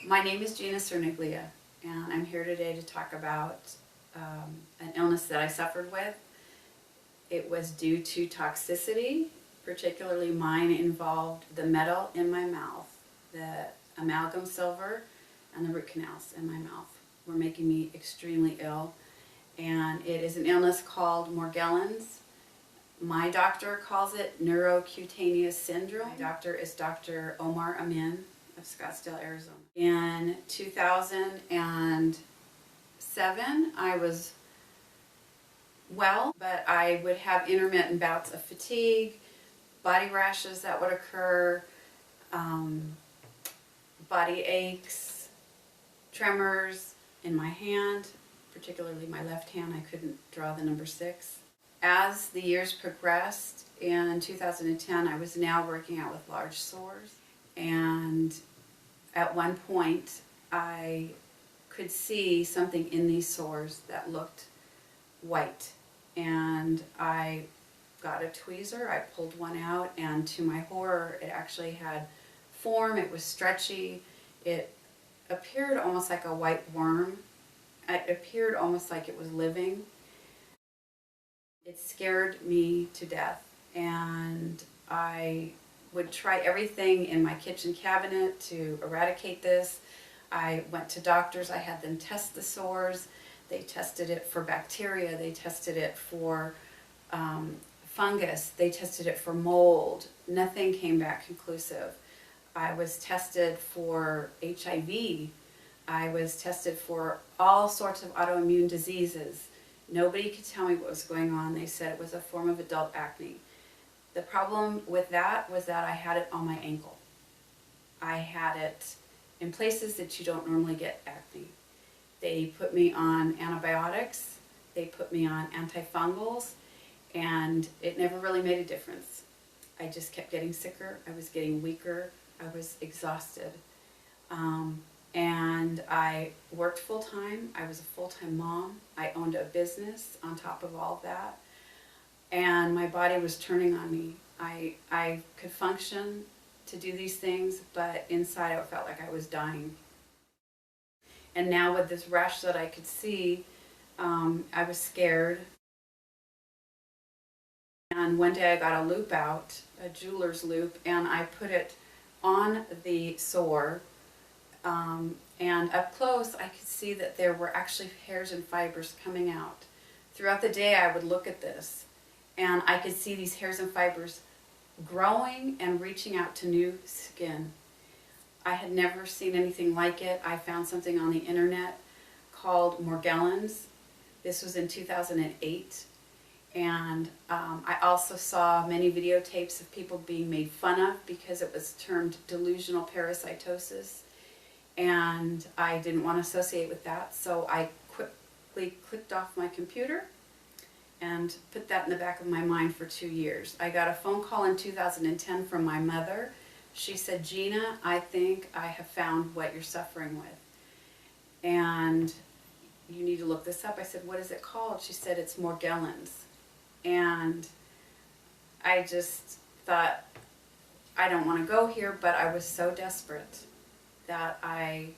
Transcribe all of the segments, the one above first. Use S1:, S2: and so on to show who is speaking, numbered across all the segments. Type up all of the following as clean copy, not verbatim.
S1: My name is Gina and I'm here today to talk about an illness that I suffered with. It was due to toxicity, particularly mine involved the metal in my mouth. The amalgam silver and the root canals in my mouth were making me extremely ill. And it is an illness called Morgellons. My doctor calls it Neuro-cutaneous Syndrome. My doctor is Dr. Amin of Scottsdale, Arizona. In 2007, I was well, but I would have intermittent bouts of fatigue, body rashes that would occur, body aches, tremors in my hand, particularly my left hand. I couldn't draw the number 6. As the years progressed, in 2010, I was now working out with large sores, and at one point I could see something in these sores that looked white, and I got a tweezer, I pulled one out, and to my horror it actually had form. It was stretchy, it appeared almost like a white worm, it appeared almost like it was living. It scared me to death, and I would try everything in my kitchen cabinet to eradicate this. I went to doctors, I had them test the sores. They tested it for bacteria, they tested it for fungus, they tested it for mold. Nothing came back conclusive. I was tested for HIV. I was tested for all sorts of autoimmune diseases. Nobody could tell me what was going on. They said it was a form of adult acne. The problem with that was that I had it on my ankle. I had it in places that you don't normally get acne. They put me on antibiotics, they put me on antifungals, and it never really made a difference. I just kept getting sicker, I was getting weaker, I was exhausted. And I worked full-time, I was a full-time mom, I owned a business on top of all of that, and my body was turning on me. I could function to do these things, but inside I felt like I was dying. And now with this rash that I could see, I was scared. And one day I got a loop out, a jeweler's loop, and I put it on the sore. And up close I could see that there were actually hairs and fibers coming out. Throughout the day I would look at this, and I could see these hairs and fibers growing and reaching out to new skin. I had never seen anything like it. I found something on the internet called Morgellons. This was in 2008. And I also saw many videotapes of people being made fun of because it was termed delusional parasitosis. And I didn't want to associate with that, so I quickly clicked off my computer and put that in the back of my mind for 2 years. I got a phone call in 2010 from my mother. She said, "Gina, I think I have found what you're suffering with, and you need to look this up." I said, "What is it called?" She said, "It's Morgellons." And I just thought, I don't want to go here, but I was so desperate that I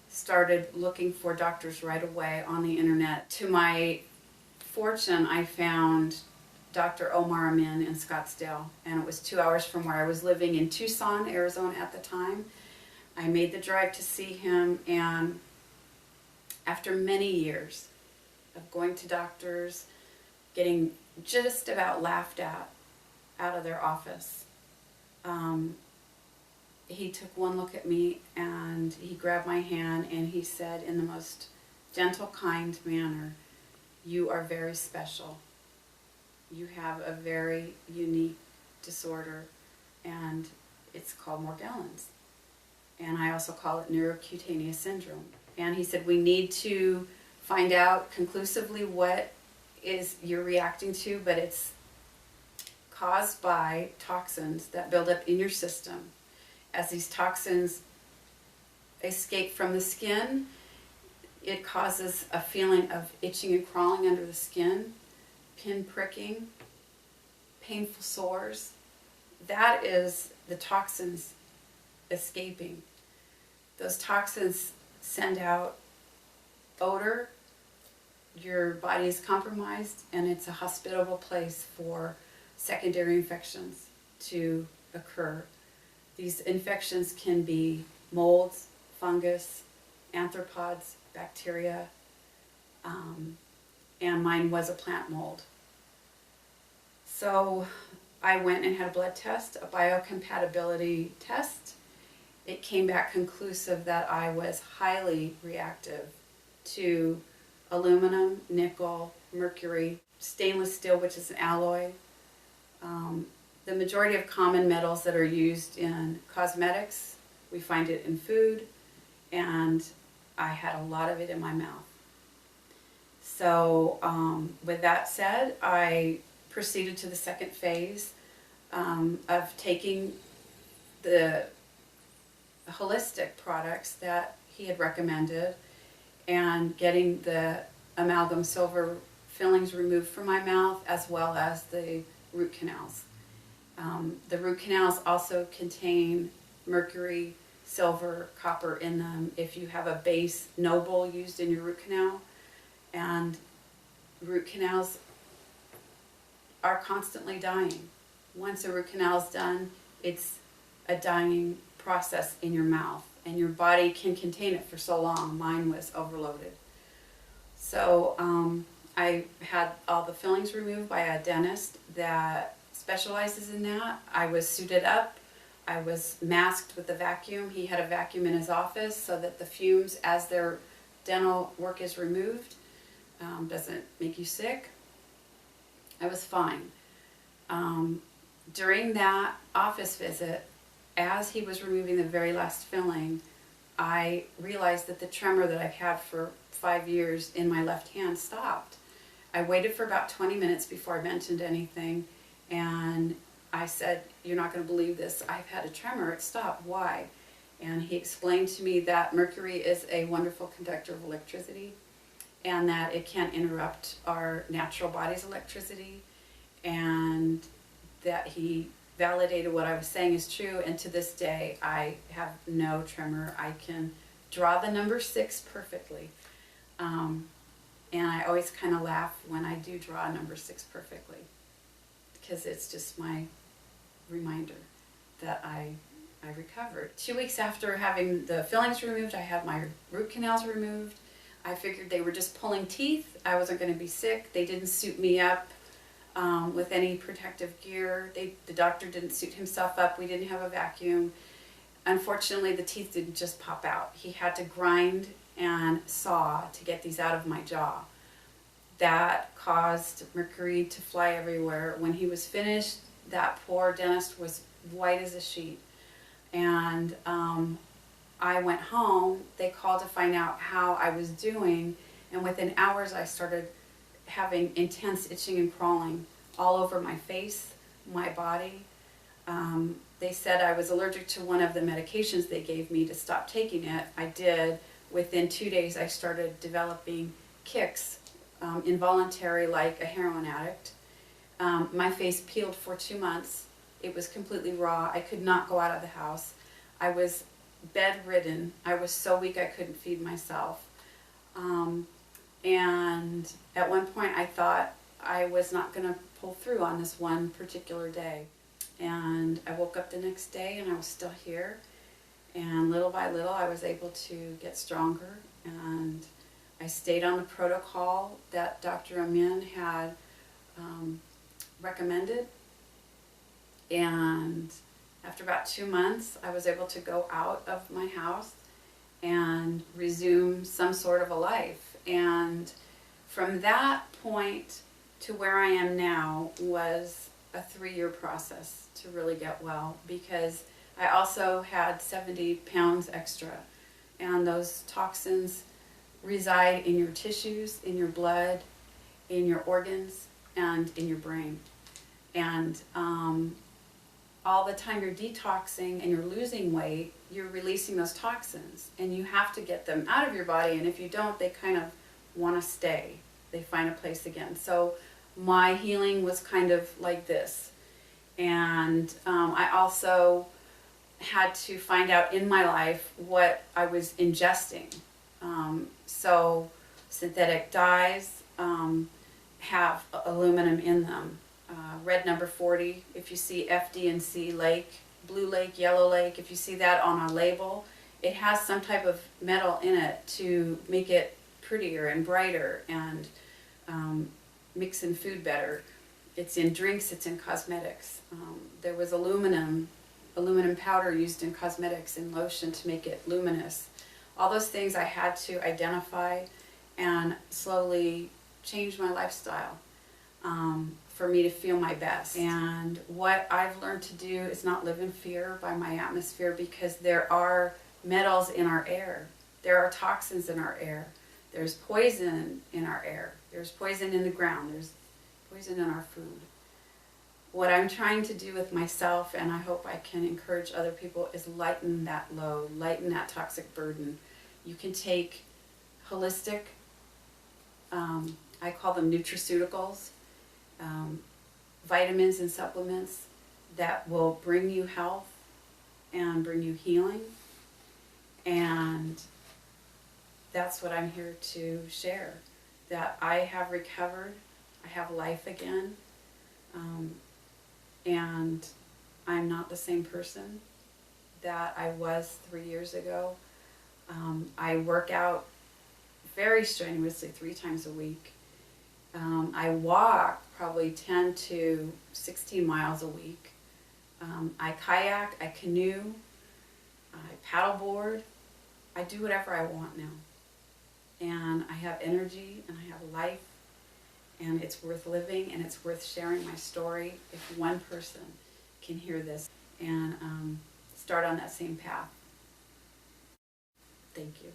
S1: started looking for doctors right away on the internet. To my fortune, I found Dr. Amin in Scottsdale, and it was 2 hours from where I was living in Tucson, Arizona at the time. I made the drive to see him, and after many years of going to doctors, getting just about laughed at out of their office, he took one look at me and he grabbed my hand and he said in the most gentle, kind manner, "You are very special. You have a very unique disorder, and it's called Morgellons. And I also call it Neuro-cutaneous Syndrome." And he said, "We need to find out conclusively what is you're reacting to, but it's caused by toxins that build up in your system. As these toxins escape from the skin, it causes a feeling of itching and crawling under the skin, pin pricking, painful sores. That is the toxins escaping. Those toxins send out odor, your body is compromised, and it's a hospitable place for secondary infections to occur. These infections can be molds, fungus, arthropods, bacteria, and mine was a plant mold. So I went and had a blood test, a biocompatibility test. It came back conclusive that I was highly reactive to aluminum, nickel, mercury, stainless steel, which is an alloy. The majority of common metals that are used in cosmetics, we find it in food, and I had a lot of it in my mouth. So with that said, I proceeded to the second phase of taking the holistic products that he had recommended and getting the amalgam silver fillings removed from my mouth, as well as the root canals. The root canals also contain mercury, silver, copper in them if you have a base noble used in your root canal. And root canals are constantly dying. Once a root canal is done, it's a dying process in your mouth, and your body can contain it for so long. Mine was overloaded. So I had all the fillings removed by a dentist that specializes in that. I was suited up. I was masked with the vacuum. He had a vacuum in his office so that the fumes, as their dental work is removed, doesn't make you sick. I was fine. During that office visit, as he was removing the very last filling, I realized that the tremor that I've had for 5 years in my left hand stopped. I waited for about 20 minutes before I mentioned anything, and I said, "You're not going to believe this. I've had a tremor. It stopped. Why?" And he explained to me that mercury is a wonderful conductor of electricity, and that it can interrupt our natural body's electricity, and that he validated what I was saying is true. And to this day, I have no tremor. I can draw the number 6 perfectly. And I always kind of laugh when I do draw number 6 perfectly, because it's just my reminder that I recovered. 2 weeks after having the fillings removed, I had my root canals removed. I figured they were just pulling teeth. I wasn't going to be sick. They didn't suit me up with any protective gear. The doctor didn't suit himself up. We didn't have a vacuum. Unfortunately, the teeth didn't just pop out. He had to grind and saw to get these out of my jaw. That caused mercury to fly everywhere. When he was finished, that poor dentist was white as a sheet. And I went home. They called to find out how I was doing, and within hours I started having intense itching and crawling all over my face, my body. They said I was allergic to one of the medications they gave me to stop taking it. I did. Within 2 days I started developing kicks, involuntary, like a heroin addict. My face peeled for 2 months. It was completely raw. I could not go out of the house. I was bedridden. I was so weak I couldn't feed myself. And at one point I thought I was not going to pull through on this one particular day. And I woke up the next day and I was still here. And little by little I was able to get stronger. And I stayed on the protocol that Dr. Amin had recommended. And after about 2 months, I was able to go out of my house and resume some sort of a life. And from that point to where I am now was a 3-year process to really get well, because I also had 70 pounds extra, and those toxins reside in your tissues, in your blood, in your organs, and in your brain. And all the time you're detoxing and you're losing weight, you're releasing those toxins, and you have to get them out of your body, and if you don't, they kind of want to stay. They find a place again. So my healing was kind of like this. And I also had to find out in my life what I was ingesting. So synthetic dyes have aluminum in them. Red number 40, if you see FD&C lake, blue lake, yellow lake, if you see that on a label, it has some type of metal in it to make it prettier and brighter and mix in food better. It's in drinks, it's in cosmetics. There was aluminum powder used in cosmetics and lotion to make it luminous. All those things I had to identify and slowly change my lifestyle for me to feel my best. And what I've learned to do is not live in fear by my atmosphere, because there are metals in our air. There are toxins in our air. There's poison in our air. There's poison in the ground. There's poison in our food. What I'm trying to do with myself, and I hope I can encourage other people, is lighten that load, lighten that toxic burden. You can take holistic, I call them nutraceuticals, vitamins and supplements that will bring you health and bring you healing. And that's what I'm here to share, that I have recovered, I have life again, and I'm not the same person that I was 3 years ago. I work out very strenuously 3 times a week. I walk probably 10 to 16 miles a week. I kayak, I canoe, I paddleboard. I do whatever I want now. And I have energy and I have life, and it's worth living, and it's worth sharing my story if one person can hear this and start on that same path. Thank you.